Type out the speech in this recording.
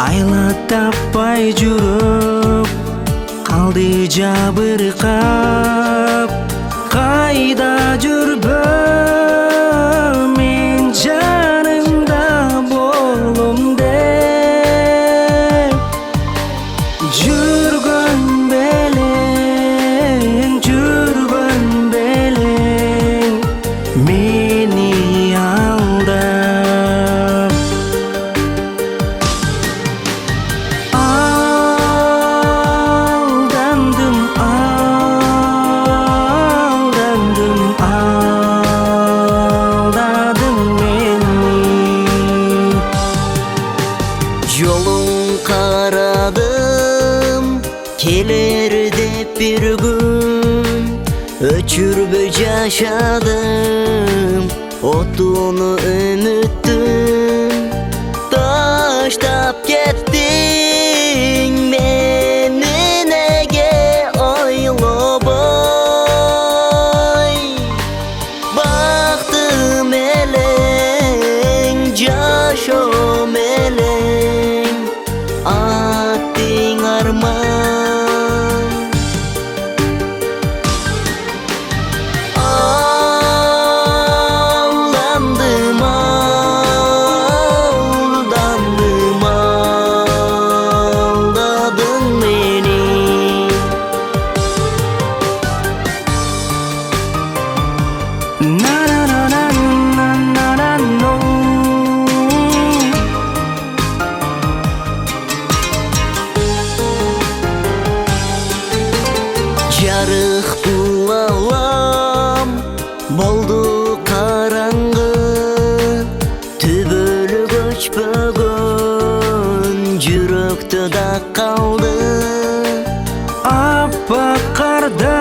Ayla tapпай жүрүп калды жабыркап. Кайда жүрбөм мен жаныңда болом деп. Жүргөн белең мени алдап. Алдандым алдадың мени. Жолун карадым келер деп бир күн, өчүрбөй жашадым отуну үмүттүн. Таштап кеттиң мени неге ойлобой. Бактым элең жашоом элең аттың арман. Алдандым алдадың мени. Жарык бул алам болду караңгы, түбөлүк өчпөгөн жүрөктө да калды. Аппак карда